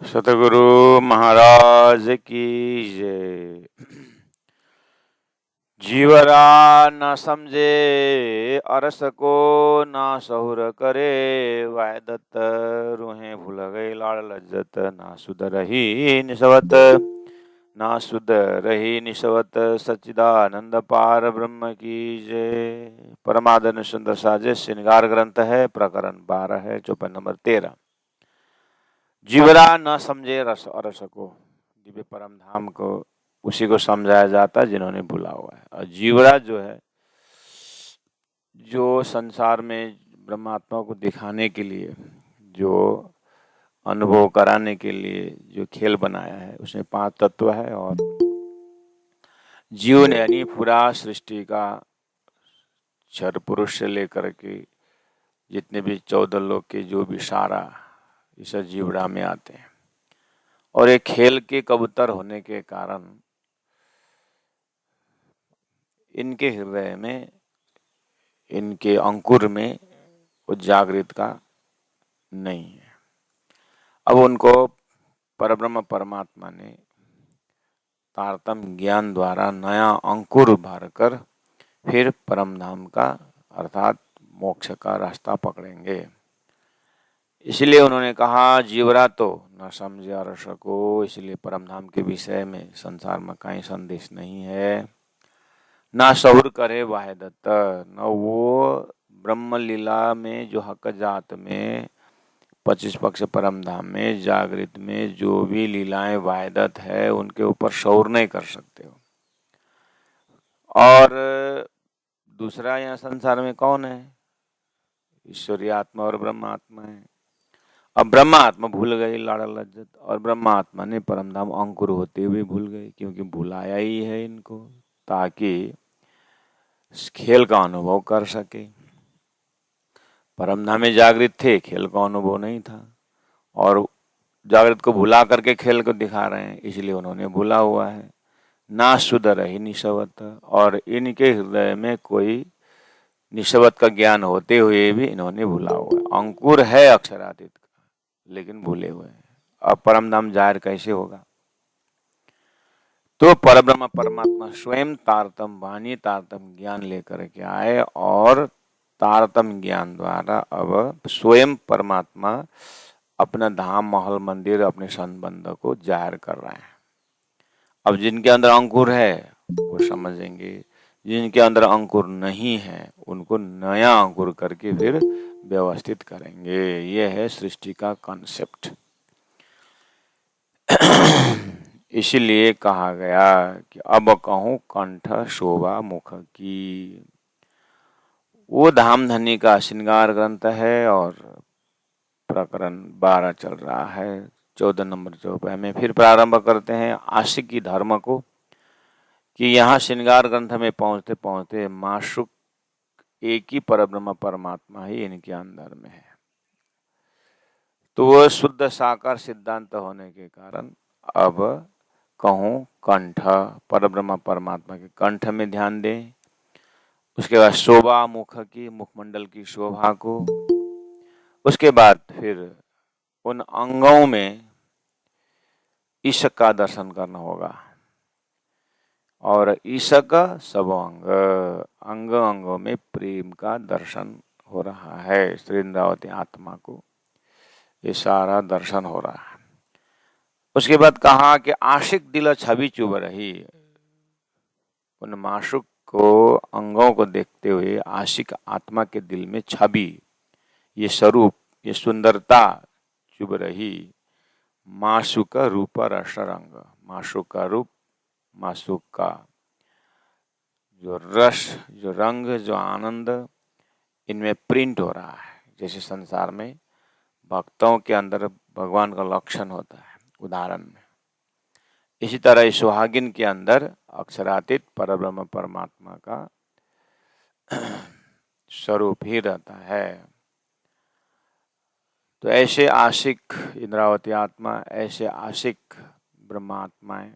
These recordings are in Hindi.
सतगुरु महाराज की जय। जीवरा न समझे अरस को, ना सहुर करे वाय दत्त। रूहें भूल गई लाड़ लज्जत, ना सुध रही निसवत। ना सुध रही निसवत, सच्चिदानंद पार ब्रह्म की जय। परमादन सुंदर साजे श्रृंगार ग्रंथ है, प्रकरण 12 है, चौपाई नंबर 13। जीवरा न समझे रस अरस को, दिव्य परम धाम को उसी को समझाया जाता है जिन्होंने भूला हुआ है। और जीवरा जो है, जो संसार में ब्रह्मात्मा को दिखाने के लिए, जो अनुभव कराने के लिए जो खेल बनाया है, उसमें 5 तत्व है। और जीव ने यानी पूरा सृष्टि का क्षर पुरुष से लेकर के जितने भी 14 लोग के जो भी सारा इस जीवड़ा में आते हैं। और एक खेल के कबूतर होने के कारण इनके हृदय में, इनके अंकुर में वो जागृत का नहीं है। अब उनको परब्रह्म परमात्मा ने तारतम्य ज्ञान द्वारा नया अंकुर भरकर फिर परम धाम का अर्थात मोक्ष का रास्ता पकड़ेंगे। इसलिए उन्होंने कहा जीवरा तो न समझे अरस को, इसलिए परम धाम के विषय में संसार में कहीं संदेश नहीं है। ना सहुर करे वाहे दत्त, न वो ब्रह्म लीला में जो हक जात में 25 पक्ष परम धाम में जागृत में जो भी लीलाएं वायदत है उनके ऊपर शौर नहीं कर सकते हो। और दूसरा यहाँ संसार में कौन है? ईश्वरीय आत्मा और ब्रह्मात्मा है। अब ब्रह्मात्मा भूल गई लाड़ा लज्जत, और ब्रह्मात्मा ने परम धाम अंकुर होते हुए भूल गए, क्योंकि भुलाया ही है इनको ताकि इस खेल का अनुभव कर सके। परमधाम में जागृत थे, खेल का अनुभव नहीं था, और जागृत को भुला करके खेल को दिखा रहे हैं, इसलिए उन्होंने भूला हुआ है। ना सुध रही निसवत, और इनके हृदय में कोई निसवत का ज्ञान होते हुए भी इन्होंने भूला हुआ है। अंकुर है अक्षरातीत का, लेकिन भूले हुए हैं। अब परमधाम जाहिर कैसे होगा? तो परब्रह्म परमात्मा स्वयं तारतम वाणी तारतम ज्ञान लेकर के आए, और तारतम ज्ञान द्वारा अब स्वयं परमात्मा अपना धाम महल मंदिर अपने संबंध को जाहिर कर रहे हैं। अब जिनके अंदर अंकुर है वो समझेंगे, जिनके अंदर अंकुर नहीं है उनको नया अंकुर करके फिर व्यवस्थित करेंगे। यह है सृष्टि का कॉन्सेप्ट। इसीलिए कहा गया कि अब कहूँ कंठ शोभा मुख की। वो धामधनी का श्रृंगार ग्रंथ है और प्रकरण 12 चल रहा है। 14 नंबर चौपाई में फिर प्रारंभ करते हैं आशिकी धर्म को, कि यहाँ श्रृंगार ग्रंथ में पहुंचते पहुंचते माशुक एक ही परब्रह्म परमात्मा ही इनके अंदर में है। तो वह शुद्ध साकार सिद्धांत होने के कारण अब कहूँ कंठ, परब्रह्म परमात्मा के कंठ में ध्यान दें। उसके बाद शोभा मुख की, मुखमंडल की शोभा को। उसके बाद फिर उन अंगों में ईशक का दर्शन करना होगा, और ईशक सब अंग, अंग अंगों में प्रेम का दर्शन हो रहा है। श्री इंद्रावती आत्मा को ये सारा दर्शन हो रहा है। उसके बाद कहा कि आशिक दिल छवि चुभ रही। उन माशुक को, अंगों को देखते हुए आशिक आत्मा के दिल में छवि, ये स्वरूप, ये सुंदरता चुभ रही। माशुक रूप रस रंग, माशुक का रूप, माशुक का जो रस, जो रंग, जो आनंद इनमें प्रिंट हो रहा है। जैसे संसार में भक्तों के अंदर भगवान का लक्षण होता है उदाहरण में, इसी तरह इस सुहागिन के अंदर अक्षरातीत परब्रह्म परमात्मा का स्वरूप ही रहता है। तो ऐसे आशिक इंद्रावती आत्मा, ऐसे आशिक ब्रह्मात्माएं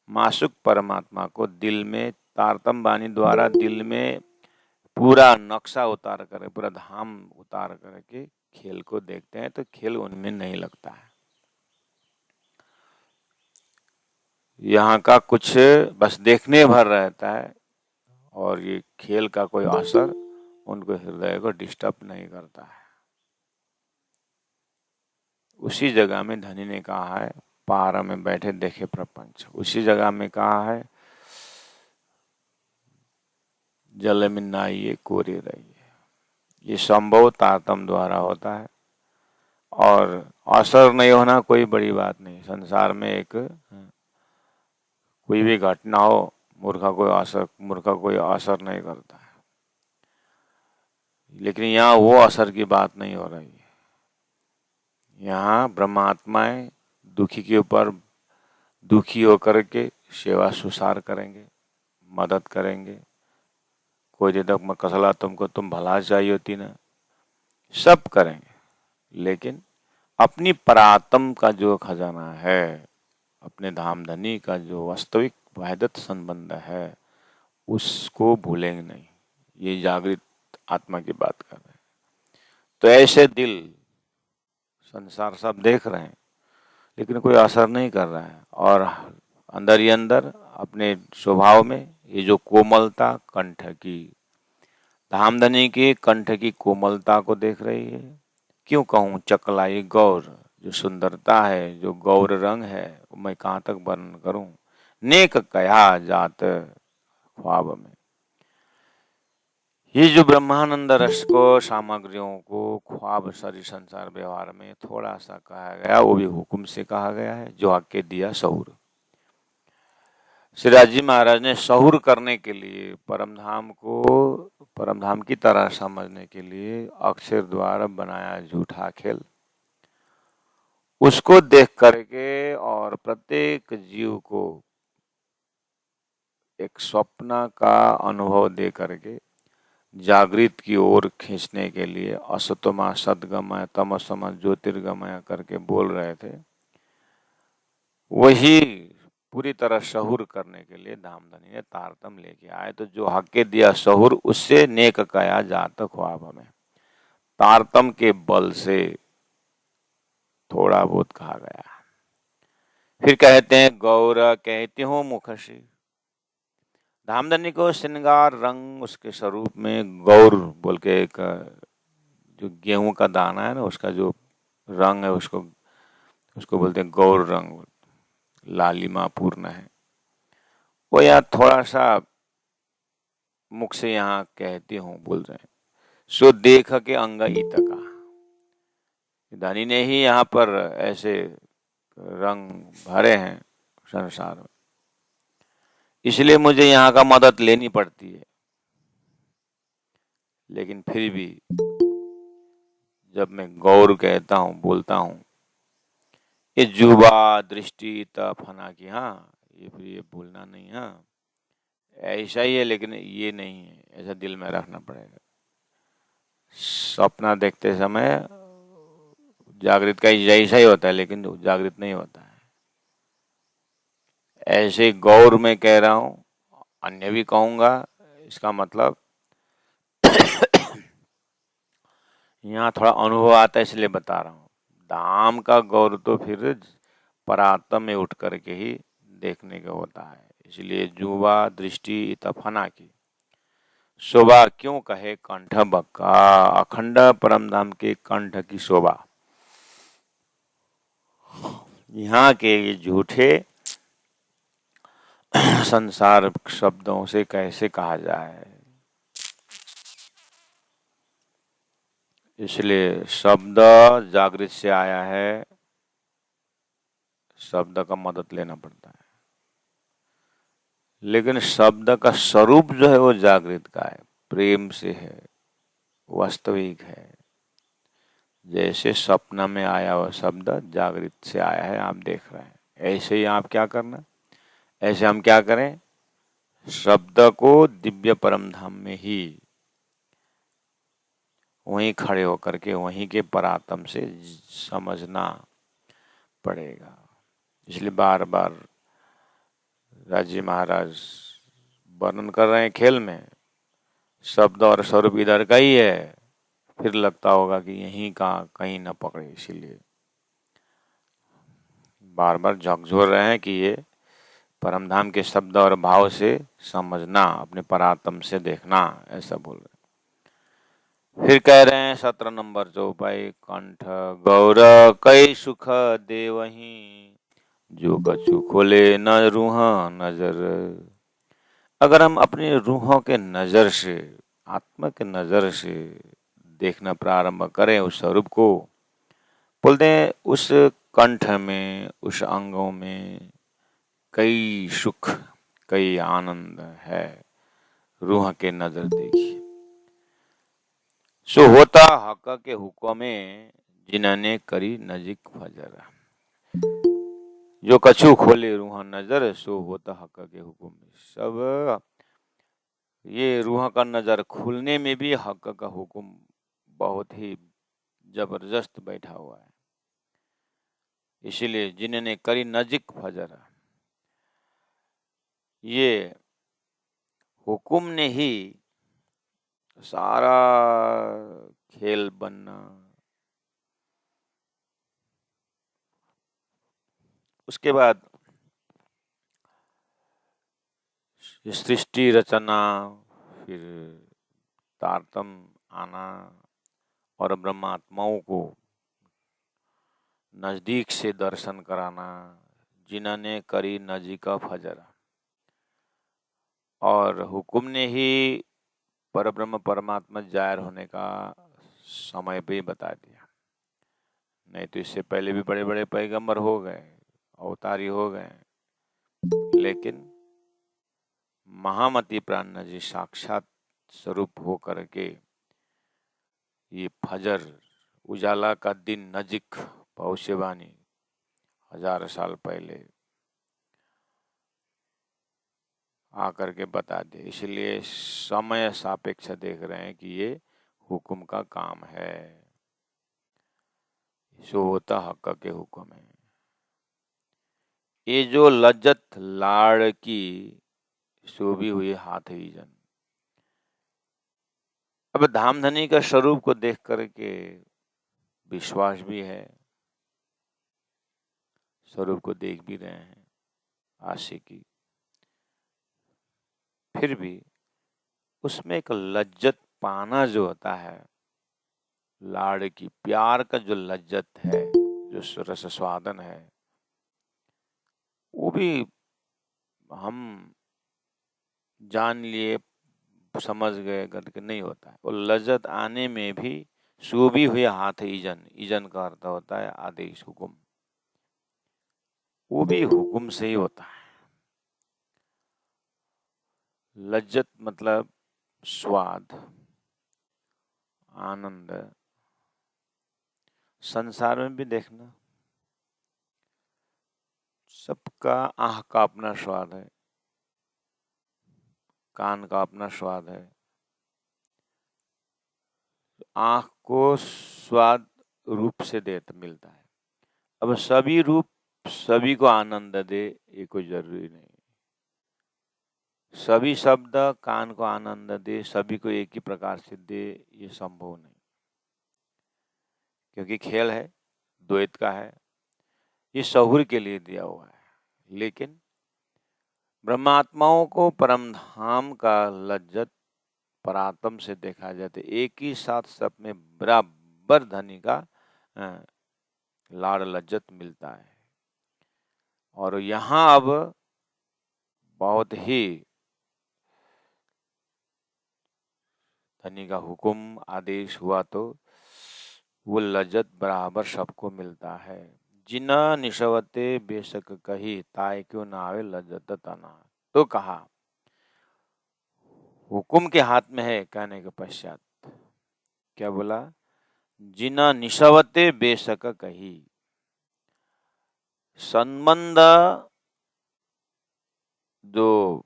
मासुक परमात्मा को दिल में तारतम वाणी द्वारा दिल में पूरा नक्शा उतार कर, पूरा धाम उतार करके खेल को देखते हैं, तो खेल उनमें नहीं लगता है। यहाँ का कुछ बस देखने भर रहता है और ये खेल का कोई असर उनको हृदय को डिस्टर्ब नहीं करता है। उसी जगह में धनी ने कहा है पार में बैठे देखे प्रपंच, उसी जगह में कहा है जल में नहाइए कोरे रहिए। ये संभव तारतम द्वारा होता है और असर नहीं होना कोई बड़ी बात नहीं। संसार में एक कोई भी घटना हो मूर्ख का कोई असर नहीं करता है, लेकिन यहाँ वो असर की बात नहीं हो रही है। यहाँ ब्रह्मात्माएं दुखी के ऊपर दुखी होकर के सेवा सुसार करेंगे, मदद करेंगे। कोई दे तक मैं कसला तुमको, तुम भला चाहिए होती ना, सब करेंगे, लेकिन अपनी परात्म का जो खजाना है, अपने धाम धनी का जो वास्तविक वहदत संबंध है, उसको भूलेंगे नहीं। ये जागृत आत्मा की बात कर रहे हैं। तो ऐसे दिल संसार सब देख रहे हैं लेकिन कोई असर नहीं कर रहा है, और अंदर ही अंदर अपने स्वभाव में ये जो कोमलता कंठ की, धामधनी के कंठ की कोमलता को देख रही है। क्यों कहूँ चकलाई गौर, जो सुंदरता है, जो गौर रंग है, मैं कहाँ तक वर्णन करूं। नेक कया जात ख्वाब में, ये जो ब्रह्मानंद रस को सामग्रियों को ख्वाब शरीर संसार व्यवहार में थोड़ा सा कहा गया, वो भी हुक्म से कहा गया है, जो आके दिया सहूर। श्रीराज जी महाराज ने सहूर करने के लिए, परमधाम को परमधाम की तरह समझने के लिए अक्षर द्वारा बनाया झूठा खेल, उसको देख करके और प्रत्येक जीव को एक स्वप्न का अनुभव दे करके जागृत की ओर खींचने के लिए असतोमा सदगमय तमसमा ज्योतिर्गमय करके बोल रहे थे, वही पूरी तरह शहुर करने के लिए धामधनी ने तारतम लेके आए। तो जो हक दिया शहुर, उससे नेक कया जात ख्वाब हमें, तारतम के बल से थोड़ा बहुत कहा गया। फिर कहते हैं गौर कहती हूँ मुखशी, धामधनी को श्रृंगार रंग उसके स्वरूप में गौर बोल के एक जो गेहूं का दाना है ना, उसका जो रंग है उसको बोलते हैं गौर रंग, लालिमा पूर्ण है। वो यहाँ थोड़ा सा मुख से यहाँ कहती हूँ बोल रहे हैं, सो देख के अंग इत का, धनी ने ही यहाँ पर ऐसे रंग भरे हैं संसार में, इसलिए मुझे यहाँ का मदद लेनी पड़ती है। लेकिन फिर भी जब मैं गौर कहता हूँ, बोलता हूँ, ये जुबा दृष्टि फना की, हाँ ये फिर ये भूलना नहीं, हाँ ऐसा ही है, लेकिन ये नहीं है, ऐसा दिल में रखना पड़ेगा। सपना देखते समय जागृत का जैसा ही होता है, लेकिन जागृत नहीं होता है। ऐसे गौर में कह रहा हूँ, अन्य भी कहूंगा, इसका मतलब यहाँ थोड़ा अनुभव आता है इसलिए बता रहा हूँ। धाम का गौर तो फिर परात्म में उठ करके ही देखने का होता है, इसलिए जुबा दृष्टि तफना की शोभा क्यों कहे कंठ बक्का, अखंड परमधाम के कंठ की शोभा। यहाँ के ये झूठे संसार शब्दों से कैसे कहा जाए, इसलिए शब्द जागृत से आया है, शब्द का मदद लेना पड़ता है, लेकिन शब्द का स्वरूप जो है वो जागृत का है, प्रेम से है, वास्तविक है। जैसे सपना में आया हुआ शब्द जागृत से आया है, आप देख रहे हैं, ऐसे ही आप क्या करना, ऐसे हम क्या करें, शब्द को दिव्य परमधाम में ही वहीं खड़े होकर के वहीं के परात्म से समझना पड़ेगा। इसलिए बार बार राजी महाराज वर्णन कर रहे हैं खेल में, शब्द और स्वरूप इधर का ही है, फिर लगता होगा कि यहीं का कहीं न पकड़े, इसीलिए बार बार झकझोर रहे हैं कि ये परमधाम के शब्द और भाव से समझना, अपने परात्म से देखना, ऐसा बोल रहे। फिर कह रहे हैं 17 नंबर चौपाई, कंठ गौर कई सुख देवही, जो कछु खोले न रूह नजर। अगर हम अपनी रूहों के नजर से, आत्मा के नजर से देखना प्रारंभ करें उस स्वरूप को, बोलते हैं उस कंठ में, उस अंगों में कई सुख, कई आनंद है। रूह के नजर देखिए। सो होता हक के हुक्म में, जिन्होंने करी नजीक फजर। जो कछु खोले रूह नजर, सो होता हक के हुक्म में। सब ये रूह का नजर खुलने में भी हक का हुक्म बहुत ही जबरदस्त बैठा हुआ है। इसीलिए जिन्होंने करी नजीक फजर, ये हुक्म ने ही सारा खेल बनना, उसके बाद सृष्टि रचना, फिर तारतम आना और ब्रह्मात्माओं को नजदीक से दर्शन कराना, जिन्होंने करी नजीका फजर। और हुक्म ने ही परब्रह्म परमात्मा जाहिर होने का समय भी बता दिया। नहीं तो इससे पहले भी बड़े बड़े पैगंबर हो गए, अवतारी हो गए, लेकिन महामती प्राण जी साक्षात स्वरूप हो करके ये फजर, उजाला का दिन नजीक, भविष्यवाणी 1000 साल पहले आकर के बता दे। इसलिए समय सापेक्ष देख रहे हैं कि ये हुक्म का काम है। सो होता हक के हुक्म है। ये जो लज्जत लाड़ की शोभी हुई हाथ ही जन। अब धामधनी का स्वरूप को देख करके विश्वास भी है, स्वरूप को देख भी रहे हैं, आशिकी, फिर भी उसमें एक लज्जत पाना जो होता है, लाड़ की, प्यार का जो लज्जत है, जो रस स्वादन है, वो भी हम जान लिए, समझ गए करके नहीं होता है। और लज्जत आने में भी शोभी हुए हाथ ईजन, ईजन का अर्थ होता है आदेश, हुक्म, वो भी हुक्म से ही होता है। लज्जत मतलब स्वाद, आनंद। संसार में भी देखना, सबका आँख का अपना स्वाद है, कान का अपना स्वाद है। आँख को स्वाद रूप से मिलता है। अब सभी रूप सभी को आनंद दे, ये कोई जरूरी नहीं। सभी शब्द कान को आनंद दे, सभी को एक ही प्रकार से दे, ये संभव नहीं। क्योंकि खेल है, द्वैत का है, ये सहूर के लिए दिया हुआ है। लेकिन ब्रह्मात्माओं को परमधाम का लज्जत परात्म से देखा जाए तो एक ही साथ सब में बराबर धनी का लाड़ लज्जत मिलता है। और यहाँ अब बहुत ही धनी का हुक्म आदेश हुआ तो वो लज्जत बराबर सबको मिलता है। जिना निशवते बेशक कही, ताय क्यों ना आवे लज्जत तना। तो कहा हुक्म के हाथ में है, कहने के पश्चात क्या बोला, जिना निशवते बेशक कही। संबंध जो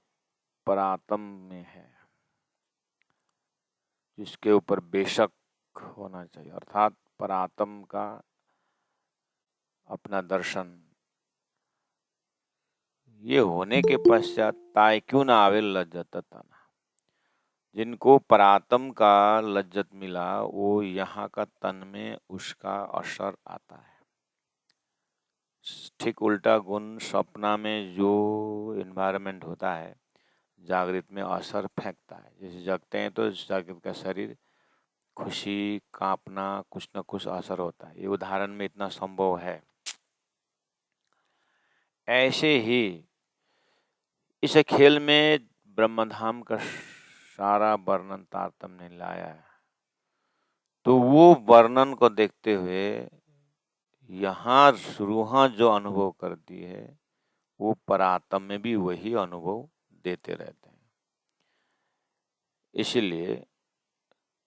परात्म में है, जिसके ऊपर बेशक होना चाहिए, अर्थात परात्म का अपना दर्शन, ये होने के पश्चात ताय क्यों ना आवे लज्जत तना। जिनको परात्म का लज्जत मिला, वो यहाँ का तन में उसका असर आता है। ठीक उल्टा गुण सपना में जो इन्वायरमेंट होता है जागृत में असर फेंकता है। जैसे जगते हैं तो जागृत का शरीर खुशी, कांपना, कुछ न कुछ असर होता है। ये उदाहरण में इतना संभव है। ऐसे ही इस खेल में ब्रह्मधाम का सारा वर्णन तारतम्य ने लाया है। तो वो वर्णन को देखते हुए यहाँ रूहां जो अनुभव करती है वो परात्म में भी वही अनुभव देते रहते हैं। इसलिए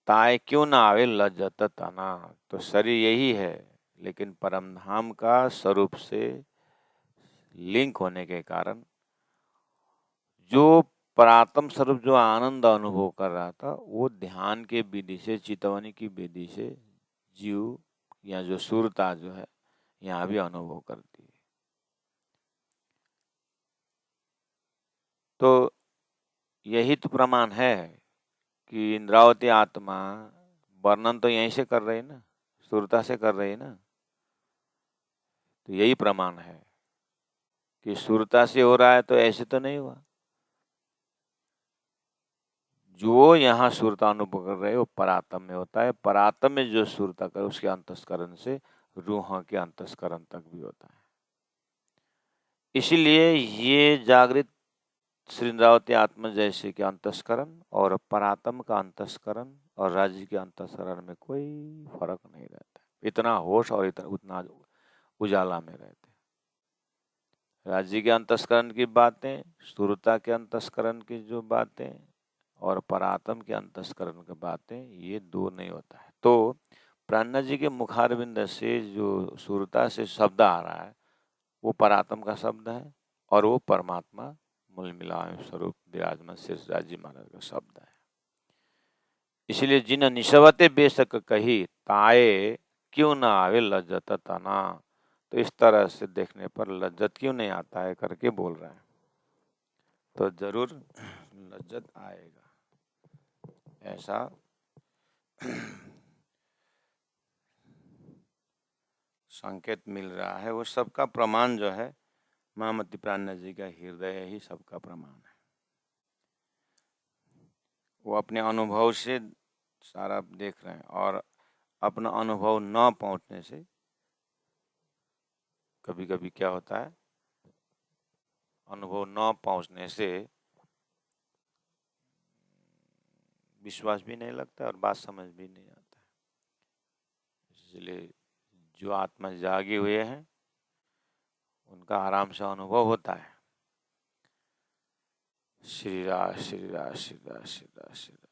ताए क्यों ना आवे लज्जत तना, तो शरीर यही है लेकिन परमधाम का स्वरूप से लिंक होने के कारण जो परात्म स्वरूप जो आनंद अनुभव कर रहा था वो ध्यान के विधि से, चितवनी की विधि से जीव या जो सुरता जो है यहाँ भी अनुभव करती है। तो यही तो प्रमाण है कि इंद्रावती आत्मा वर्णन तो यहीं से कर रही ना, सुरता से कर रही ना। तो यही प्रमाण है कि सुरता से हो रहा है तो ऐसे तो नहीं हुआ। जो यहाँ सुरता अनुभव कर रहे हैं वो परात्म में होता है। परात्म में जो सुरता कर उसके अंतस्करण से रूह के अंतस्करण तक भी होता है। इसीलिए ये जागृत श्री इंद्रावती आत्मा जैसे के अंतस्करण और परात्म का अंतस्करण और राज्य के अंतस्करण में कोई फर्क नहीं रहता। इतना होश और उतना उजाला में रहते। राज्य के अंतस्करण की बातें, सुरता के अंतस्करण की जो बातें और परात्म के अंतस्करण की बातें, ये दो नहीं होता है। तो प्राणनाथ जी के मुखारविंद से जो सुरता से शब्द आ रहा है वो परात्म का शब्द है और वो परमात्मा मूल मिलाप स्वरूप विराजमान शेष राज्य महाराज का शब्द है। इसलिए जिन निशवते बेशक कही ताए क्यों ना आवे लज्जत तना, तो इस तरह से देखने पर लज्जत क्यों नहीं आता है करके बोल रहा है। तो जरूर लज्जत आएगा, ऐसा संकेत मिल रहा है। वो सबका प्रमाण जो है महामती प्राणनाथ जी का हृदय ही सबका प्रमाण है। वो अपने अनुभव से सारा देख रहे हैं और अपना अनुभव न पहुंचने से कभी कभी क्या होता है, अनुभव न पहुंचने से विश्वास भी नहीं लगता और बात समझ भी नहीं आता। इसलिए जो आत्मा जागे हुए हैं उनका आराम से अनुभव होता है। श्री राज श्री राज श्री राज श्री राज श्री राज।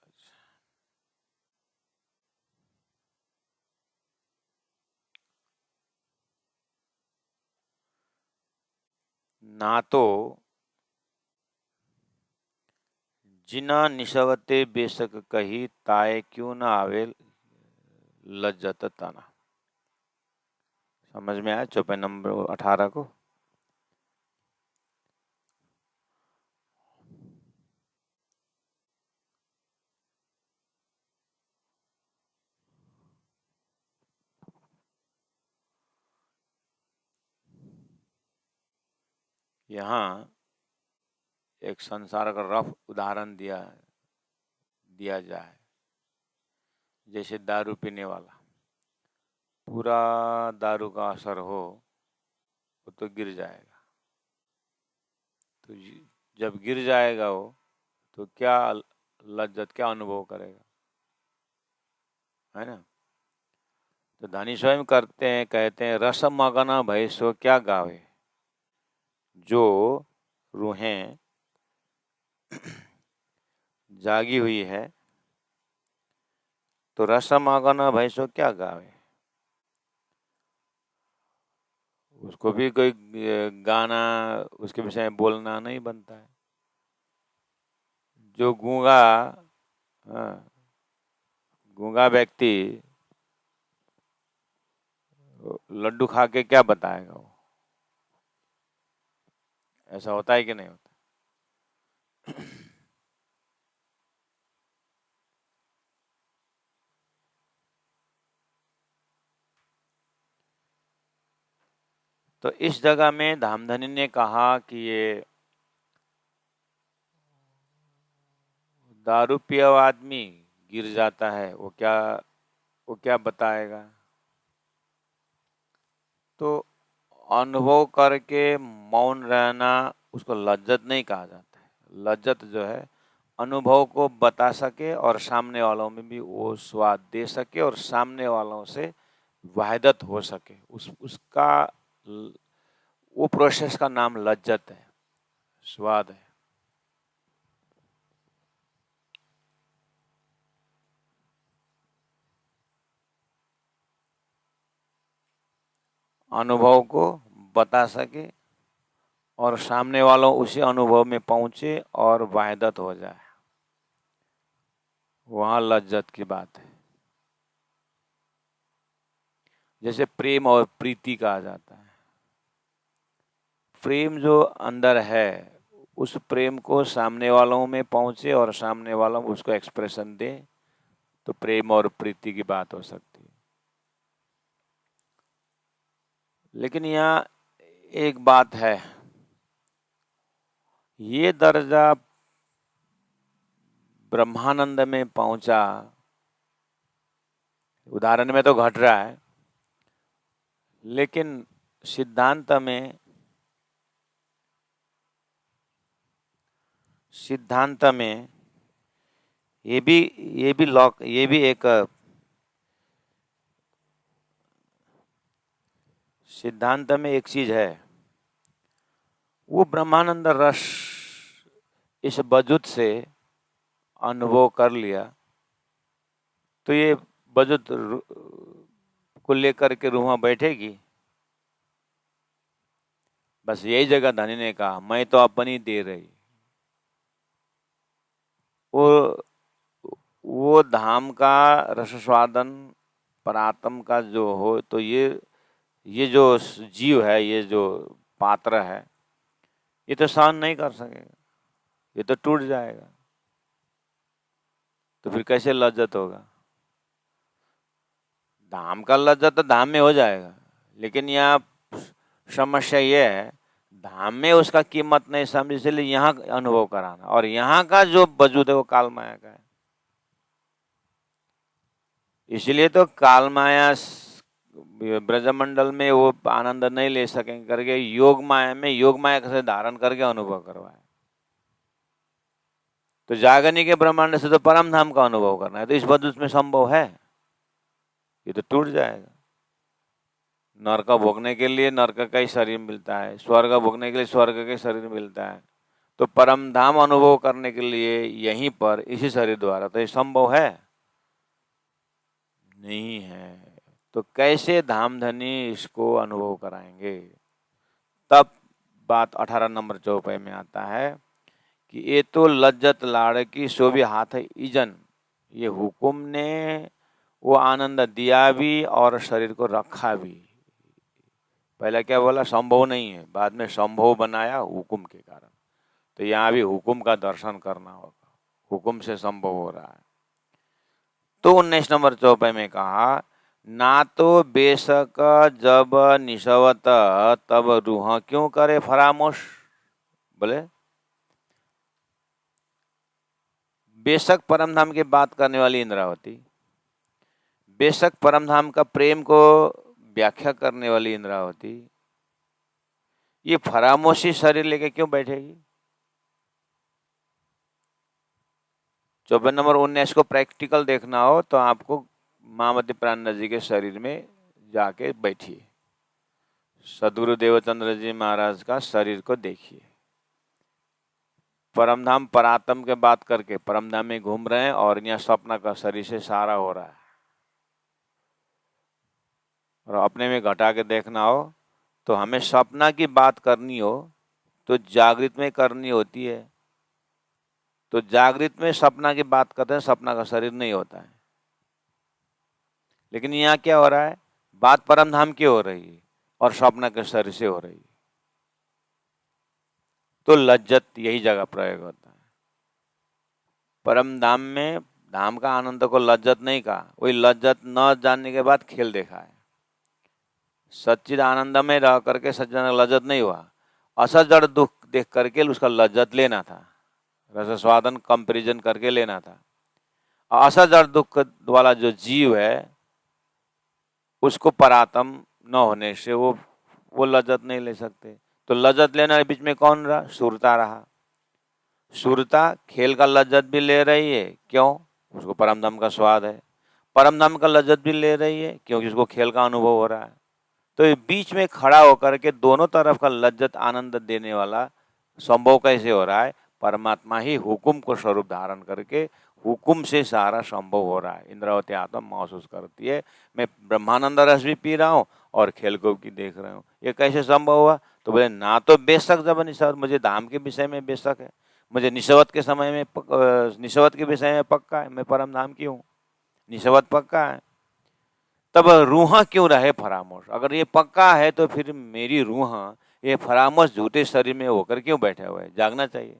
ना तो जिना निशवते बेशक कही ताए क्यों ना आवे लज्जत तना। समझ में आया चौपाई नंबर 18 को? यहाँ एक संसार का रफ उदाहरण दिया जाए। जैसे दारू पीने वाला, पूरा दारू का असर हो वो तो गिर जाएगा। तो जब गिर जाएगा वो तो क्या लज्जत, क्या अनुभव करेगा, है ना? तो धनी स्वयं करते हैं, कहते हैं रसम मगना भय सो क्या गावे। जो रूहें जागी हुई है तो रसम मगना भय सो क्या गावे। उसको भी कोई गाना उसके विषय में बोलना नहीं बनता है। जो गूंगा, हाँ, गूंगा व्यक्ति लड्डू खा के क्या बताएगा वो? ऐसा होता है कि नहीं होता? तो इस जगह में धामधनी ने कहा कि ये दारू पिया हुआ आदमी गिर जाता है, वो क्या बताएगा। तो अनुभव करके मौन रहना उसको लज्जत नहीं कहा जाता है। लज्जत जो है अनुभव को बता सके और सामने वालों में भी वो स्वाद दे सके और सामने वालों से वाहिदत हो सके, उसका वो प्रोसेस का नाम लज्जत है, स्वाद है। अनुभव को बता सके और सामने वालों उसी अनुभव में पहुंचे और वाहिदत हो जाए, वहां लज्जत की बात है। जैसे प्रेम और प्रीति कहा जाता है। प्रेम जो अंदर है उस प्रेम को सामने वालों में पहुंचे और सामने वालों उसको एक्सप्रेशन दे, तो प्रेम और प्रीति की बात हो सकती है। लेकिन यहाँ एक बात है, ये दर्जा ब्रह्मानंद में पहुंचा, उदाहरण में तो घट रहा है, लेकिन सिद्धांत में ये भी एक सिद्धांत में एक चीज है, वो ब्रह्मानंद रस इस वजूद से अनुभव कर लिया, तो ये वजूद को लेकर के रूह बैठेगी। बस यही जगह धनी ने कहा, मैं तो अपनी दे रही। वो धाम का रसस्वादन परात्म का जो हो, तो ये जो जीव है, ये जो पात्र है, ये तो सहन नहीं कर सकेगा, ये तो टूट जाएगा। तो फिर कैसे लज्जत होगा। धाम का लज्जत तो धाम में हो जाएगा, लेकिन यहाँ समस्या ये है, धाम में उसका कीमत नहीं समझ, इसलिए यहाँ अनुभव कराना, और यहाँ का जो वजूद है वो काल माया का है। इसलिए तो काल माया ब्रजमंडल में वो आनंद नहीं ले सकेंगे करके योग माया से धारण करके अनुभव करवाए। तो जागनी के ब्रह्मांड से तो परम धाम का अनुभव करना है, तो इस वजूद में संभव है, ये तो टूट जाएगा। नरक भोगने के लिए नरक का ही शरीर मिलता है, स्वर्ग भोगने के लिए स्वर्ग का ही शरीर मिलता है, तो परम धाम अनुभव करने के लिए यहीं पर इसी शरीर द्वारा, तो ये संभव है नहीं है। तो कैसे धामधनी इसको अनुभव कराएंगे। तब बात 18 नंबर चौपाई में आता है कि ये तो लज्जत लाड़ की सो भी हाथ है इजन, ये हुकुम ने वो आनंद दिया भी और शरीर को रखा भी। पहले क्या बोला, संभव नहीं है, बाद में संभव बनाया हुकुम के कारण। तो यहाँ भी हुकुम का दर्शन करना होगा, हुकुम से संभव हो रहा है। तो 19 नंबर चौपाई में कहा, ना तो बेशक जब निशवत तब रूह क्यों करे फरामोश। बोले बेशक परमधाम की बात करने वाली इंद्रावती, बेशक परमधाम का प्रेम को व्याख्या करने वाली इंद्रावती, ये फरामोशी शरीर लेके क्यों बैठेगी। 24 नंबर 19 को प्रैक्टिकल देखना हो तो आपको महामती प्राणनाथ जी के शरीर में जाके बैठिए, सदगुरु देवचंद्र जी महाराज का शरीर को देखिए। परमधाम परात्म के बात करके परमधाम में घूम रहे हैं और यहाँ स्वप्न का शरीर से सारा हो रहा है। और अपने में घटा के देखना हो तो हमें सपना की बात करनी हो तो जागृत में करनी होती है। तो जागृत में सपना की बात करते हैं, सपना का शरीर नहीं होता है। लेकिन यहाँ क्या हो रहा है, बात परमधाम की हो रही है और सपना के शरीर से हो रही है। तो लज्जत यही जगह प्रयोग होता है। परम धाम में धाम का आनंद को लज्जत नहीं कहा, वही लज्जत न जानने के बाद खेल देखा है। सच्चिद आनंद में रह करके सज्जन लज्जत नहीं हुआ, असत जड़ दुख देख करके उसका लज्जत लेना था, रसस्वादन कंपेरिजन करके लेना था। असत जड़ दुख वाला जो जीव है उसको परात्म न होने से वो लज्जत नहीं ले सकते। तो लज्जत लेने बीच में कौन रहा? सुरता रहा। सुरता खेल का लज्जत भी ले रही है, क्यों? उसको परम धाम का स्वाद है। परम धाम का लज्जत भी ले रही है क्योंकि उसको खेल का अनुभव हो रहा है। तो ये बीच में खड़ा होकर के दोनों तरफ का लज्जत आनंद देने वाला संभव कैसे हो रहा है? परमात्मा ही हुकुम को स्वरूप धारण करके हुकुम से सारा संभव हो रहा है। इंद्रावती आत्मा महसूस करती है, मैं ब्रह्मानंद रस भी पी रहा हूँ और खेल को भी देख रहा हूँ। ये कैसे संभव हुआ? तो बोले ना तो बेशक जब निशवत, मुझे धाम के विषय में बेशक है, मुझे निशवत के समय में निशवत के विषय में पक्का है, मैं परम धाम की हूँ, निशवत पक्का है। तब रूह क्यों रहे फरामोश? अगर ये पक्का है तो फिर मेरी रूह ये फरामोश झूठे शरीर में होकर क्यों बैठे हुए है? जागना चाहिए।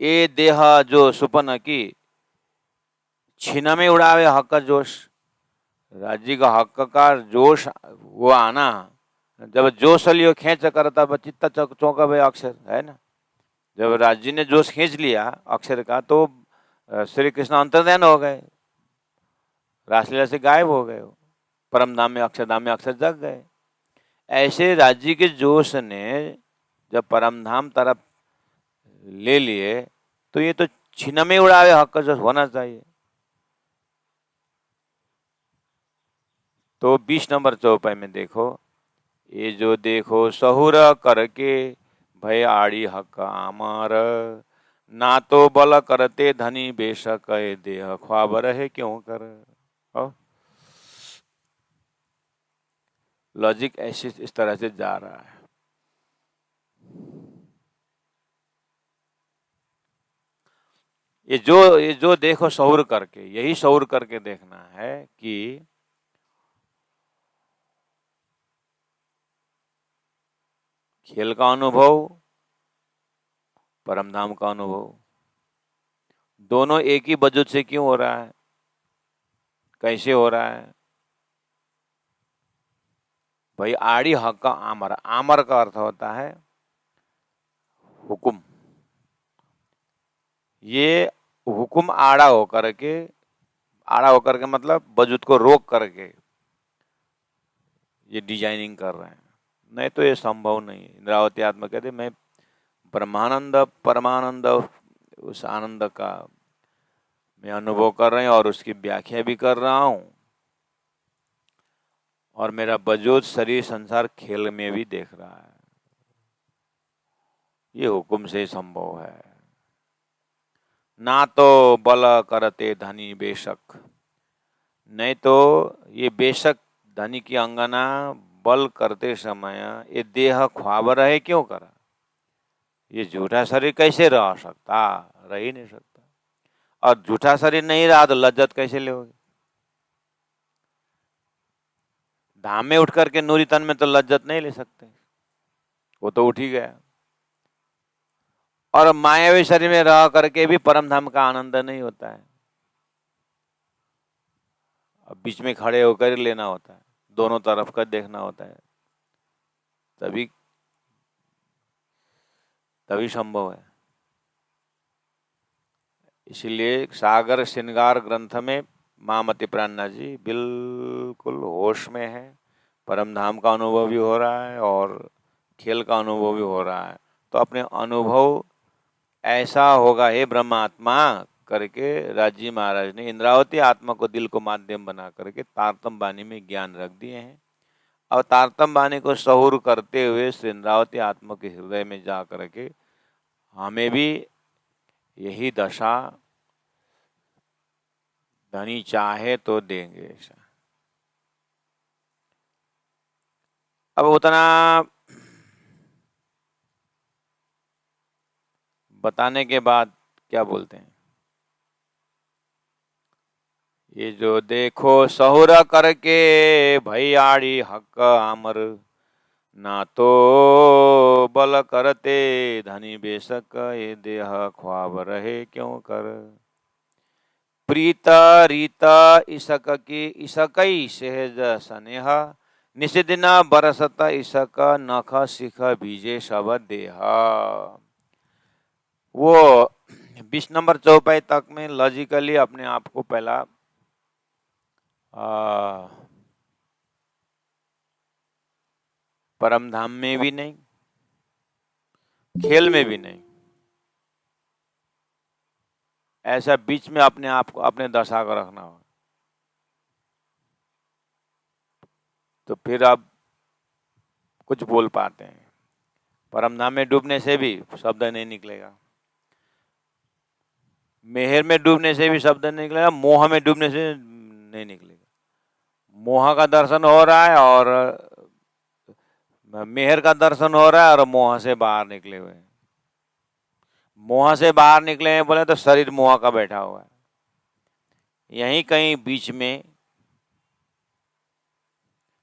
ये देह जो सुपन की छीना में उड़ावे हक का जोश, राज्य का हक का जोश वो आना, जब जोश लियो खेच करता चित्ता चौंका भाई अक्षर है ना। जब राज्य ने जोश खींच लिया अक्षर का तो श्री कृष्ण अंतर्ध्यान हो गए, रासलीला से गायब हो गए, परम धाम में अक्षर जग गए। ऐसे राज्य के जोश ने जब परम धाम तरफ ले लिए तो ये तो छीना में उड़ावे हक का जोश होना चाहिए। तो 20 नंबर चौपाई में देखो, ये जो देखो सहुर करके भय आड़ी हक आमर, ना तो बल करते धनी बेशक देह ख्वाब रहे क्यों कर। लॉजिक ऐसे इस तरह से जा रहा है। ये जो देखो शौर करके, यही शौर करके देखना है कि खेल का अनुभव, परमधाम का अनुभव, दोनों एक ही वजूद से क्यों हो रहा है, कैसे हो रहा है? भाई आड़ी हक का आमर, आमर का अर्थ होता है हुकुम। ये हुकुम आड़ा होकर के मतलब वजूद को रोक करके ये डिजाइनिंग कर रहे हैं, नहीं तो ये संभव नहीं है। इंद्रावती आत्मा कहते मैं ब्रह्मानंद परमानंद उस आनंद का मैं अनुभव कर रहे हैं और उसकी व्याख्या भी कर रहा हूं, और मेरा वजूद शरीर संसार खेल में भी देख रहा है। ये हुकुम से संभव है। ना तो बल करते धनी बेशक, नहीं तो ये बेशक धनी की अंगना बल करते समय ये देह ख्वाब रहे क्यों करा? ये झूठा शरीर कैसे रह सकता? रह ही नहीं सकता। और झूठा शरीर नहीं रहा तो लज्जत कैसे लोगे? धाम में उठ करके नूरी तन में तो लज्जत नहीं ले सकते, वो तो उठ ही गया। और मायावी शरीर में रह करके भी परम धाम का आनंद नहीं होता है। अब बीच में खड़े होकर लेना होता है, दोनों तरफ का देखना होता है, तभी तभी संभव है। इसीलिए सागर श्रृंगार ग्रंथ में महामती प्राणनाथ जी बिल्कुल होश में है, परम धाम का अनुभव भी हो रहा है और खेल का अनुभव भी हो रहा है। तो अपने अनुभव ऐसा होगा हे ब्रह्मात्मा करके राजी महाराज ने इंद्रावती आत्मा को दिल को माध्यम बना करके तारतम बानी में ज्ञान रख दिए हैं। और तारतम बानी को सहूर करते हुए श्री इंद्रावती आत्मा के हृदय में जा करके हमें भी यही दशा धनी चाहे तो देंगे। ऐसा अब उतना बताने के बाद क्या बोलते हैं, ये जो देखो सहुरा करके भैयाड़ी हक आमर, ना तो बल करते धनी बेशक ये देह ख्वाब रहे क्यों कर। प्रीत रीत इसक की इसकई सहज स्नेह, निषदिन बरसत इसक नख सिख बीजे सब देह। वो 20 नंबर चौपाई तक में लॉजिकली अपने आप को पहला परम धाम में भी नहीं, खेल में भी नहीं, ऐसा बीच में अपने आप को, अपने दशा को रखना हो, तो फिर आप कुछ बोल पाते हैं। परम धाम में डूबने से भी शब्द नहीं निकलेगा, मेहर में डूबने से भी शब्द नहीं निकलेगा, मोह में डूबने से नहीं निकलेगा। मोह का दर्शन हो रहा है और मेहर का दर्शन हो रहा है और मोह से बाहर निकले हुए हैं। मोह से बाहर निकले हैं बोले तो शरीर मोह का बैठा हुआ है। यहीं कहीं बीच में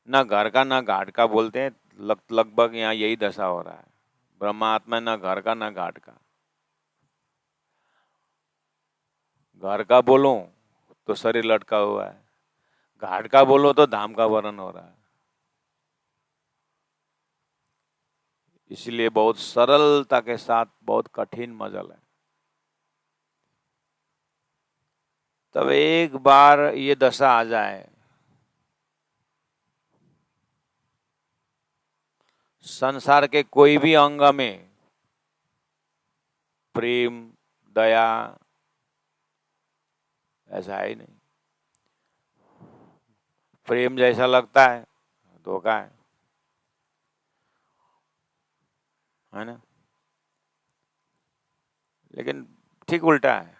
ना घर का ना घाट का बोलते हैं, लगभग यहाँ यही दशा हो रहा है। ब्रह्मात्मा ना घर का ना घाट का। घर का बोलूं तो शरीर लटका हुआ है, घाट का बोलो तो धाम का वर्णन हो रहा है। इसलिए बहुत सरलता के साथ बहुत कठिन मजल है। तब एक बार ये दशा आ जाए, संसार के कोई भी अंग में प्रेम दया ऐसा है ही नहीं। प्रेम जैसा लगता है धोखा है ना। लेकिन ठीक उल्टा है।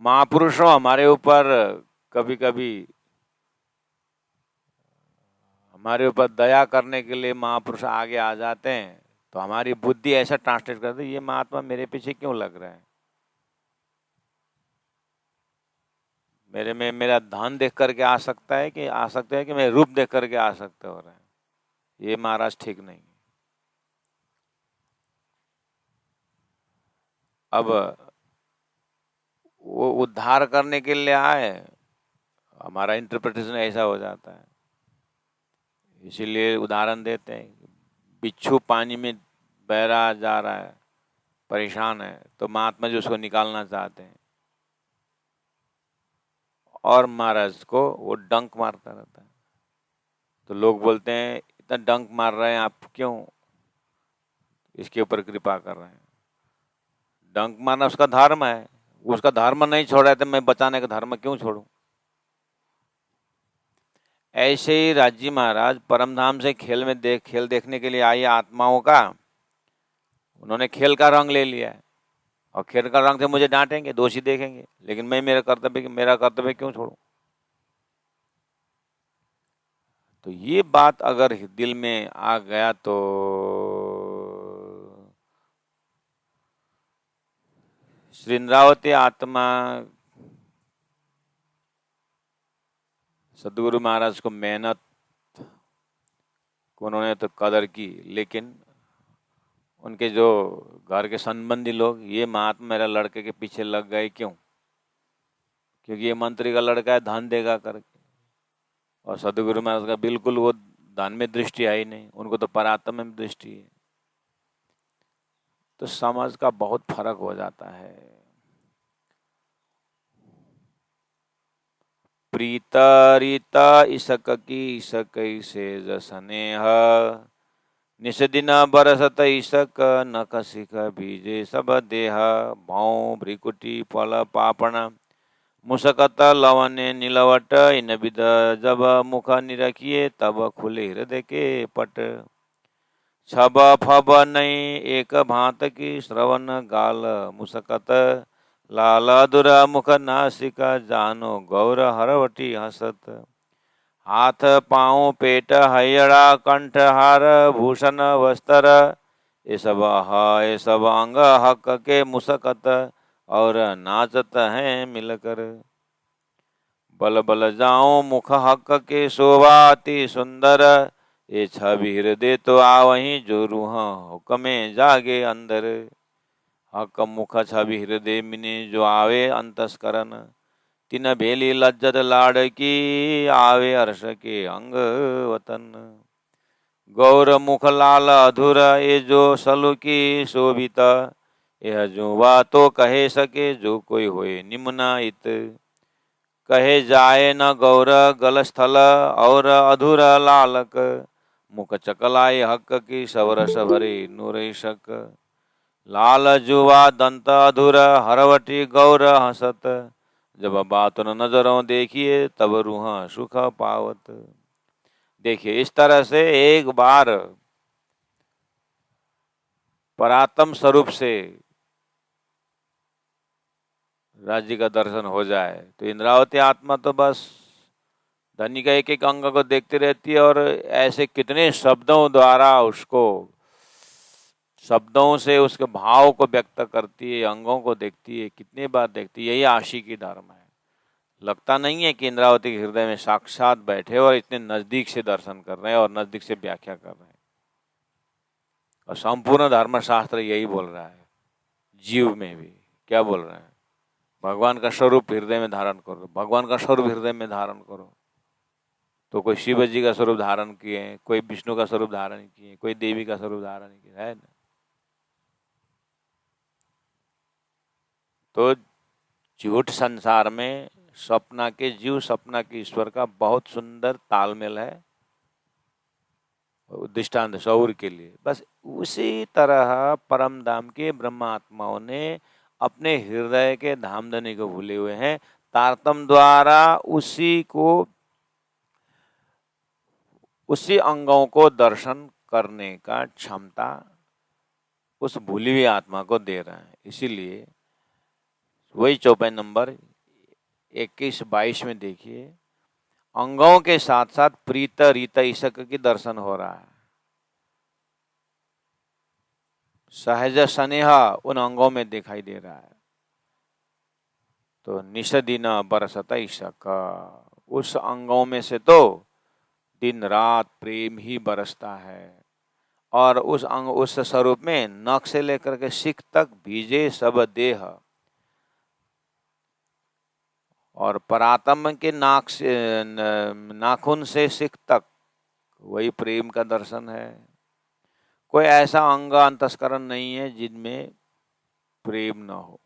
महापुरुषों हमारे ऊपर कभी कभी हमारे ऊपर दया करने के लिए महापुरुष आगे आ जाते हैं, तो हमारी बुद्धि ऐसा ट्रांसलेट करती है, ये महात्मा मेरे पीछे क्यों लग रहा है, मेरे में मेरा धन देख करके आ सकता है कि आ सकते हैं कि मेरे रूप देख करके आ सकते हो रहा है, ये महाराज ठीक नहीं। अब वो उद्धार करने के लिए आए, हमारा इंटरप्रिटेशन ऐसा हो जाता है। इसीलिए उदाहरण देते हैं, बिच्छू पानी में बह रहा जा रहा है, परेशान है, तो महात्मा जी उसको निकालना चाहते हैं और महाराज को वो डंक मारता रहता है। तो लोग बोलते हैं इतना डंक मार रहे हैं आप, क्यों इसके ऊपर कृपा कर रहे हैं। डंक मारना उसका धर्म है, उसका धर्म नहीं छोड़ा है तो मैं बचाने का धर्म क्यों छोड़ूं। ऐसे ही राजी महाराज परमधाम से खेल देखने के लिए आई आत्माओं का, उन्होंने खेल का रंग ले लिया है और खेल का रंग से मुझे डांटेंगे, दोषी देखेंगे, लेकिन मैं मेरा कर्तव्य क्यों छोड़ूं। तो ये बात अगर दिल में आ गया तो श्री इंद्रावती आत्मा सदगुरु महाराज को मेहनत को उन्होंने तो कदर की, लेकिन उनके जो घर के संबंधी लोग, ये महात्मा मेरा लड़के के पीछे लग गए क्यों, क्योंकि ये मंत्री का लड़का है, धन देगा करके। और सदगुरु महाराज का बिल्कुल वो धन में दृष्टि है ही नहीं, उनको तो परात्मा में दृष्टि है। तो समझ का बहुत फर्क हो जाता है। प्रीत रीत इसक की इसक से स्नेह, निषदिन बरसत इसक नख सिख बीजे सब देह। भाव भ्रिकुटी फल पापण मुसकत लवने नीलवट, इन विद जब मुख निरखिए तब खुले हृदय के पट। छब फब नहीं एक भांत की श्रवण गाल मुसकत, लाल दुर मुख नासिक जानो गौर हरवटी हसत। हाथ पाँव पेट हयड़ा कंठ हार भूषण वस्त्र, ये सब अंग हक के मुसकत और नाचत हैं मिलकर। बल बल जाऊं मुख हक के शोभा अति सुंदर, ये छवि हृदय तो आवहीं जो रूह हुक्मे जागे अंदर। हक मुख छवि हृदय मिने जो आवे अंतस्करण, तिन भेली लज्जत लाड़की, आवे हर्ष के अंग वतन। गौर मुख लाल अधुर, ये जो सलुकी शोभित। यह जुवा तो कहे सके, जो कोई होए निम्नाहित। कहे जाए न गौर गल स्थल, और अधुर लालक। मुख चकलाए हक की, सब रस भरे नुरेशक। लाल जुवा दंत अधुर, हरवटी गौर हंसत। जब बात न नजरों देखिए, तब रूह सुख पावत। देखिए, इस तरह से एक बार परात्म स्वरूप से राज्य का दर्शन हो जाए तो इंद्रावती आत्मा तो बस धनी का एक एक अंग को देखती रहती है, और ऐसे कितने शब्दों द्वारा उसको, शब्दों से उसके भाव को व्यक्त करती है, अंगों को देखती है, कितनी बार देखती है। यही आशिकी धर्म है। लगता नहीं है कि इंद्रावती के हृदय में साक्षात बैठे और इतने नजदीक से दर्शन कर रहे हैं और नजदीक से व्याख्या कर रहे हैं। और संपूर्ण धर्मशास्त्र यही बोल रहा है। जीव में भी क्या बोल रहे हैं? भगवान का स्वरूप हृदय में धारण करो, भगवान का स्वरूप हृदय में धारण करो। तो कोई शिव जी का स्वरूप धारण किए, कोई विष्णु का स्वरूप धारण किए, कोई देवी का स्वरूप धारण किए, है ना? तो झूठ संसार में सपना के जीव, सपना के ईश्वर का बहुत सुंदर तालमेल है, दृष्टांत शौर के लिए। बस उसी तरह परम धाम के ब्रह्म आत्माओं ने अपने हृदय के धामधनी को भूले हुए हैं। तारतम द्वारा उसी अंगों को दर्शन करने का क्षमता उस भूली हुई आत्मा को दे रहे हैं। इसीलिए वही चौपाई नंबर 21-22 में देखिए, अंगों के साथ साथ प्रीत रीत ईशक की दर्शन हो रहा है। सहज स्नेह उन अंगों में दिखाई दे रहा है। तो निषदिन बरसत ईशक, उस अंगों में से तो दिन रात प्रेम ही बरसता है। और उस अंग, उस स्वरूप में नख से लेकर के शिख तक भीजे सब देह, और परात्म के नाक से, नाखून से शिख तक वही प्रेम का दर्शन है। कोई ऐसा अंग अंतस्करण नहीं है जिनमें प्रेम न हो।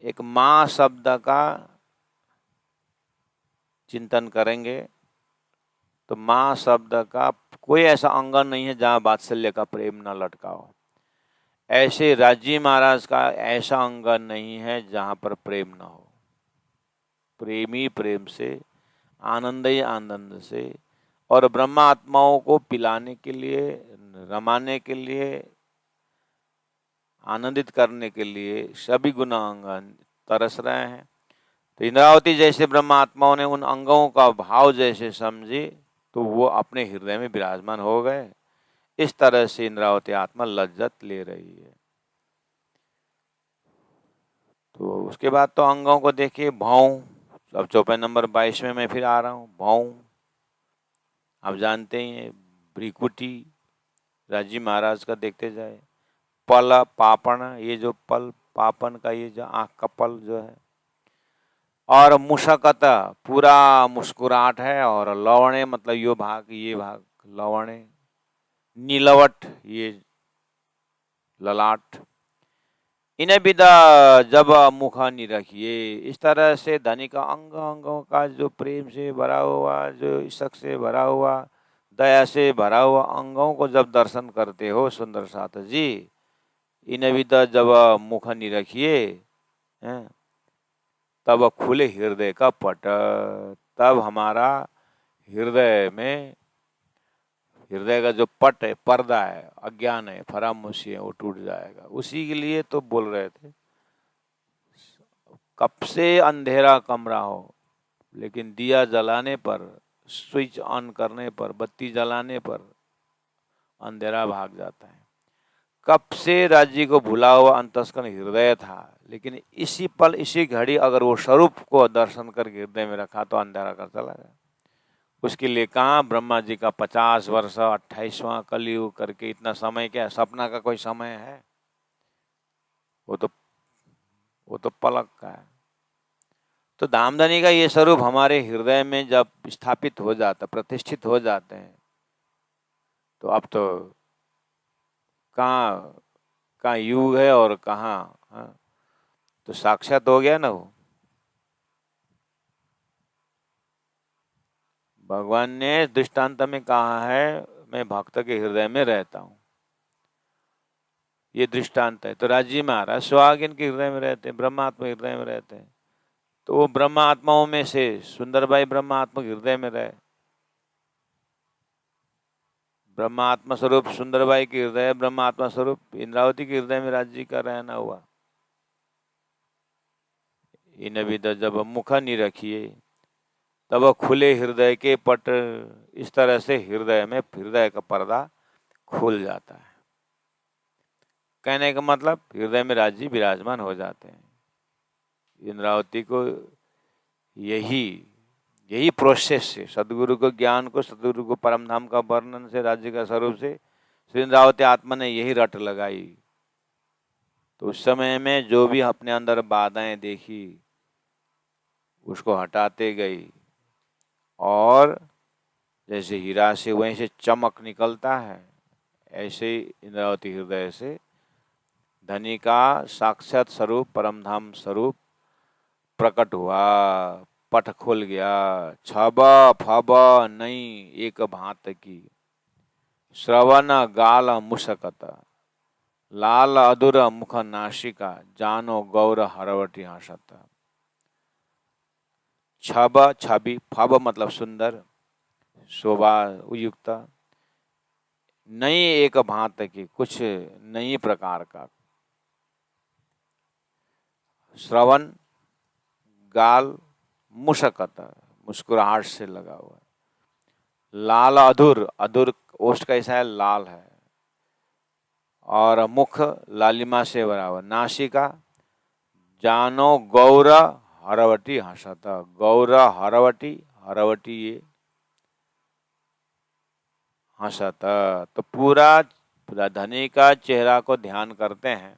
एक मां शब्द का चिंतन करेंगे तो मां शब्द का कोई ऐसा अंग नहीं है जहां वात्सल्य का प्रेम न लटका हो। ऐसे राजी महाराज का ऐसा अंग नहीं है जहां पर प्रेम न हो। प्रेम ही प्रेम से, आनंद ही आनंद से, और ब्रह्मा आत्माओं को पिलाने के लिए, रमाने के लिए, आनंदित करने के लिए सभी गुणांग तरस रहे हैं। तो इंद्रावती जैसे ब्रह्मा आत्माओं ने उन अंगों का भाव जैसे समझे तो वो अपने हृदय में विराजमान हो गए। इस तरह से इंद्रावती आत्मा लज्जत ले रही है। तो उसके बाद तो अंगों को देखिए, भौं। अब चौपाई नंबर 22 में मैं फिर आ रहा हूँ। भौं आप जानते ही हैं, भ्रिकुटी राजी महाराज का देखते जाए। पल पापण, ये जो पल पापन का ये जो आंख का पल जो है, और मुशकत पूरा मुस्कुराहट है, और लवणे मतलब ये भाग लवणे, नीलवट ये ललाट, इन्हें विदा जब मुख निरखिए। इस तरह से धनी का अंगों का जो प्रेम से भरा हुआ, जो इशक से भरा हुआ, दया से भरा हुआ अंगों को जब दर्शन करते हो सुंदर साथ जी, इन्हें विदा जब मुख निरखिए, तब खुले हृदय का पट, तब हमारा हृदय में, हृदय का जो पट है, पर्दा है, अज्ञान है, फरामोशी है, वो टूट जाएगा। उसी के लिए तो बोल रहे थे, कब से अंधेरा कमरा हो, लेकिन दिया जलाने पर, स्विच ऑन करने पर, बत्ती जलाने पर अंधेरा भाग जाता है। कब से राज्य को भुला हुआ अंतस्करण हृदय था, लेकिन इसी पल, इसी घड़ी अगर वो स्वरूप को दर्शन करके हृदय में रखा तो अंधेरा कर चला गया। उसके लिए कहाँ ब्रह्मा जी का 50 वर्ष 28वां कलयुग करके इतना समय, क्या सपना का कोई समय है? वो तो वो तो पलक का है। तो धामधनी का ये स्वरूप हमारे हृदय में जब स्थापित हो जाता, प्रतिष्ठित हो जाते हैं, तो अब तो कहाँ कहाँ युग है और कहाँ, हाँ, तो साक्षात हो गया ना वो। भगवान ने दृष्टांत में कहा है, मैं भक्त के हृदय में रहता हूँ, ये दृष्टांत है। तो राजी महाराज सुहागिन के हृदय में रहते हैं, ब्रह्मात्मा हृदय में रहते हैं। तो वो ब्रह्मात्माओं में से सुंदरबाई ब्रह्मात्मा के हृदय में रहे। ब्रह्मात्मा स्वरूप सुंदरबाई के हृदय, ब्रह्मात्मा स्वरूप इंद्रावती के हृदय में राज्य का रहना हुआ। इन विद जब मुख नहीं रखिए तब खुले हृदय के पट, इस तरह से हृदय में, हृदय का पर्दा खुल जाता है। कहने का मतलब हृदय में राज्य विराजमान हो जाते हैं। इंद्रावती को यही यही प्रोसेस से, सदगुरु को ज्ञान को, सदगुरु को परम धाम का वर्णन से, राज्य का स्वरूप से श्री इंद्रावती आत्मा ने यही रट लगाई। तो उस समय में जो भी अपने अंदर बाधाएं देखी उसको हटाते गई, और जैसे हीरा से वहीं से चमक निकलता है, ऐसे ही इंद्रावती हृदय से धनी का साक्षात स्वरूप, परमधाम स्वरूप प्रकट हुआ। पट खुल गया। छब फब नहीं एक भांत की, श्रवण गाल मुसकत, लाल अधुर मुख नासिका, जानो गौर हरवटी हंसत। छब छवि, फब मतलब सुंदर, शोभा युक्त, नई एक भांत की, कुछ नई प्रकार का, श्रवण गाल मुशकत, मुस्कुराहट से लगा हुआ, लाल अधुर, अधुर ओष्ठ कैसा है, लाल है, और मुख लालिमा से भरा हुआ, नासिका जानो गौर हरवटी हंसत, गौर हरवटी, हरवटी ये हंसत। तो पूरा धनी का चेहरा को ध्यान करते हैं,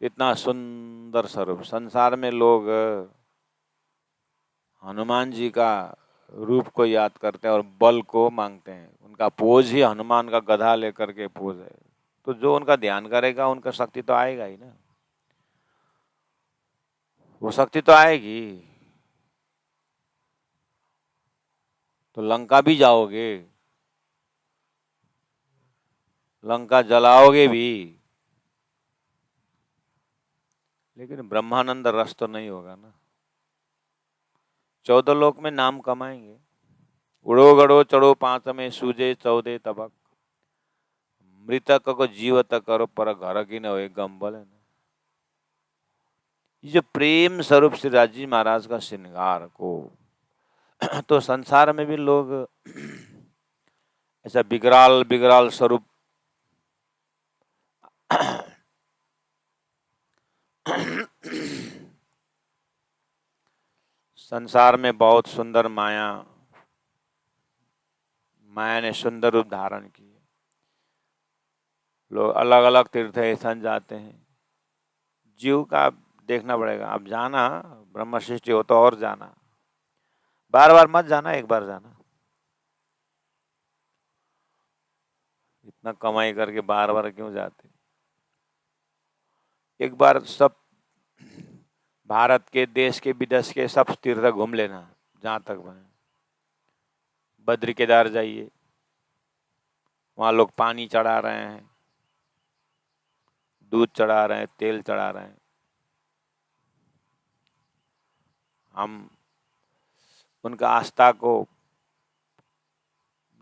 इतना सुंदर स्वरूप। संसार में लोग हनुमान जी का रूप को याद करते हैं और बल को मांगते हैं। उनका पोज ही हनुमान का गधा लेकर के पोज है। तो जो उनका ध्यान करेगा उनका शक्ति तो आएगा ही ना, वो शक्ति तो आएगी। तो लंका भी जाओगे, लंका जलाओगे भी, लेकिन ब्रह्मानंद रस तो नहीं होगा ना। 14 लोक में नाम कमाएंगे। उड़ो गड़ो चढ़ो पांच में, सूजे 14 तबक, मृतक को जीवत करो पर घर की न हो, गंबल है ना। ये जो प्रेम स्वरूप श्री राजी महाराज का श्रृंगार को, तो संसार में भी लोग ऐसा विकराल विकराल स्वरूप संसार में बहुत सुंदर माया, माया ने सुंदर रूप धारण किए। लोग अलग अलग तीर्थ स्थान जाते हैं। जीव का देखना पड़ेगा। अब जाना, ब्रह्म सृष्टि हो तो और जाना, बार बार मत जाना, एक बार जाना। इतना कमाई करके बार बार क्यों जाते? एक बार सब भारत के, देश के, विदेश के सब तीर्थ घूम लेना जहां तक बने। बद्री केदार जाइए, वहां लोग पानी चढ़ा रहे हैं, दूध चढ़ा रहे हैं, तेल चढ़ा रहे हैं। हम उनका आस्था को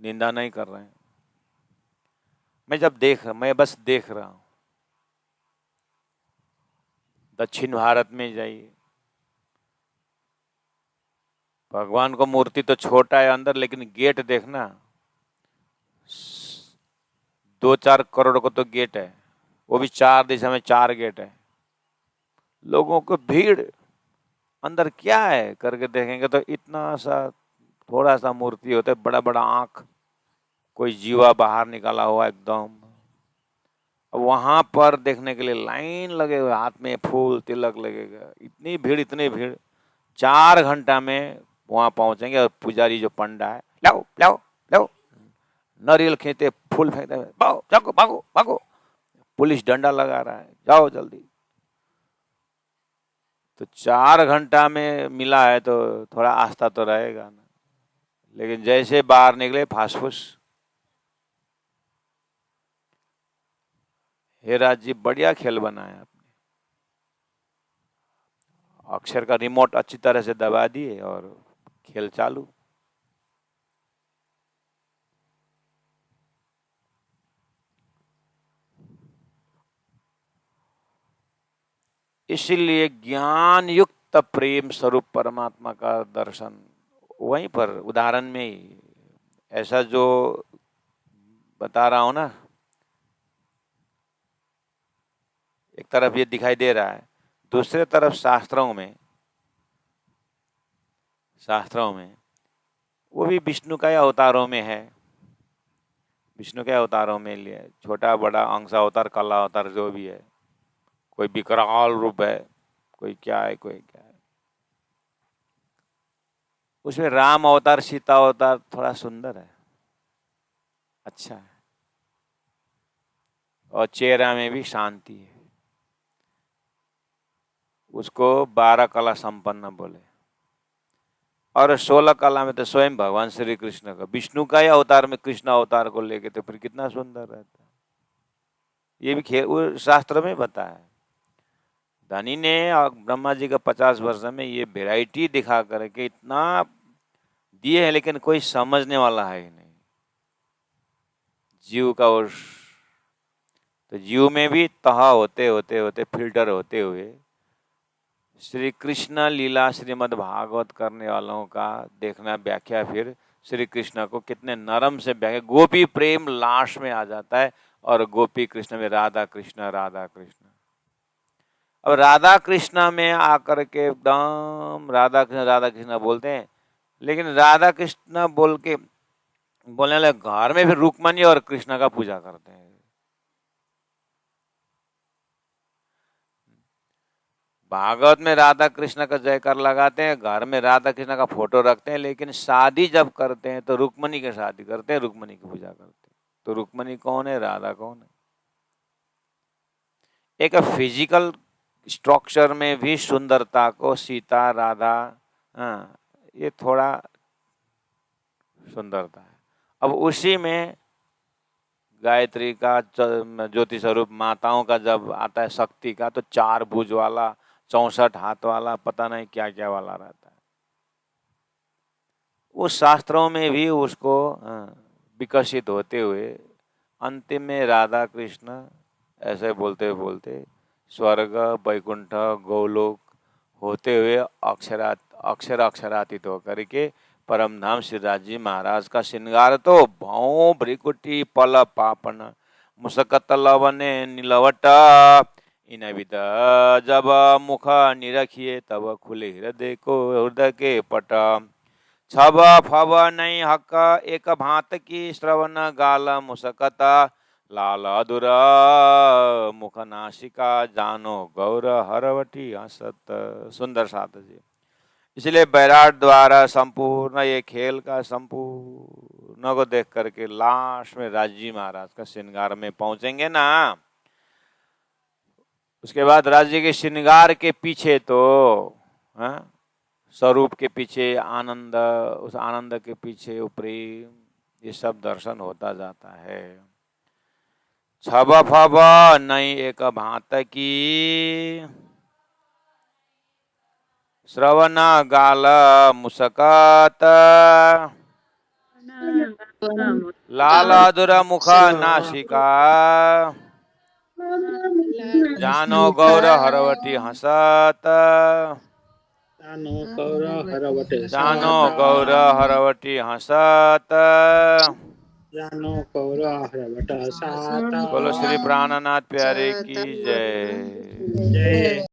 निंदा नहीं कर रहे हैं। मैं बस देख रहा हूं। दक्षिण भारत में जाइए, भगवान को मूर्ति तो छोटा है अंदर, लेकिन गेट देखना, 2-4 करोड़ को तो गेट है, वो भी 4 दिशा में 4 गेट है। लोगों को भीड़, अंदर क्या है करके देखेंगे तो इतना सा थोड़ा सा मूर्ति होता है, बड़ा बड़ा आंख, कोई जीवा बाहर निकाला हुआ एकदम, अब वहां पर देखने के लिए लाइन लगे हुए, हाथ में फूल तिलक लगेगा, इतनी भीड़ 4 घंटा में वहां पहुंचेंगे। और पुजारी जो पंडा है, लाओ लाओ लाओ, नारियल खींचते, फूल फेंकते, भागो जाओ, भागो भागो, पुलिस डंडा लगा रहा है, जाओ जल्दी। तो 4 घंटा में मिला है तो थोड़ा आस्था तो रहेगा ना। लेकिन जैसे बाहर निकले, फासफुस। हेराज जी बढ़िया खेल बनाया आपने। अक्षर का रिमोट अच्छी तरह से दबा दिए और खेल चालू। इसीलिए ज्ञान युक्त प्रेम स्वरूप परमात्मा का दर्शन वहीं पर उदाहरण में ही, ऐसा जो बता रहा हूं ना, एक तरफ ये दिखाई दे रहा है, दूसरे तरफ शास्त्रों में वो भी विष्णु का अवतारों में है। विष्णु के अवतारों में लिए छोटा बड़ा अंश अवतार, कला अवतार, जो भी है, कोई विकराल रूप है, कोई क्या है, कोई क्या है। उसमें राम अवतार, सीता अवतार थोड़ा सुंदर है, अच्छा है, और चेहरा में भी शांति है। उसको 12 कला संपन्न बोले। और 16 कला में तो स्वयं भगवान श्री कृष्ण का, विष्णु का ही अवतार में कृष्ण अवतार को लेके तो फिर कितना सुंदर रहता है। ये भी खेल वो शास्त्र में बताया है। धनी ने ब्रह्मा जी का 50 वर्ष में ये वेराइटी दिखा करके इतना दिए है, लेकिन कोई समझने वाला है ही नहीं जीव का। और तो जीव में भी तह होते होते होते फिल्टर होते हुए श्री कृष्ण लीला श्रीमद् भागवत करने वालों का देखना व्याख्या, फिर श्री कृष्ण को कितने नरम से व्याख्या, गोपी प्रेम लाश में आ जाता है और गोपी कृष्ण में राधा कृष्ण राधा कृष्ण। अब राधा कृष्ण में आकर के एकदम राधा कृष्ण बोलते हैं, लेकिन राधा कृष्ण बोल के बोलने लगे घर में फिर रुक्मणी और कृष्ण का पूजा करते हैं। भागवत में राधा कृष्ण का जयकार लगाते हैं, घर में राधा कृष्ण का फोटो रखते हैं, लेकिन शादी जब करते हैं तो रुक्मणी की शादी करते हैं, रुक्मणी की पूजा करते हैं। तो रुक्मणी कौन है, राधा कौन है? एक फिजिकल स्ट्रक्चर में भी सुंदरता को सीता राधा, हाँ, ये थोड़ा सुंदरता है। अब उसी में गायत्री का ज्योति स्वरूप माताओं का जब आता है शक्ति का, तो 4 भुज वाला 64 हाथ वाला पता नहीं क्या क्या वाला रहता है। उस शास्त्रों में भी उसको विकसित होते हुए अंतिम में राधा कृष्ण ऐसे बोलते बोलते स्वर्ग वैकुंठ गोलोक होते हुए अक्षरातीत होकर के परम धाम श्रीराज जी महाराज का श्रृंगार तो भौ भ्रिकुटी पल पापन मुसकत लवने नीलवट इन विद जब मुख निरखिए तब खुले हृदय के पट छब फब नहीं हक एक भांत की श्रवण गाल मुसकत लाल अधुर मुख नासिका जानो गौर हरवटी हसत। सुंदर साथ जी। इसलिए बैराट द्वारा संपूर्ण ये खेल का संपूर्ण को देख करके लास्ट में राजी महाराज का श्रृंगार में पहुंचेंगे ना। उसके बाद राज्य के श्रृंगार के पीछे तो स्वरूप के पीछे आनंद, उस आनंद के पीछे प्रेम, ये सब दर्शन होता जाता है। छब फब नहीं एक भांत की श्रवण गाल मुसकत लाल अधुर मुख नासिका जानो गौर हरवटी हसत जानो गौर हरवटी हसत। बोलो श्री प्राणनाथ प्यारे की जय।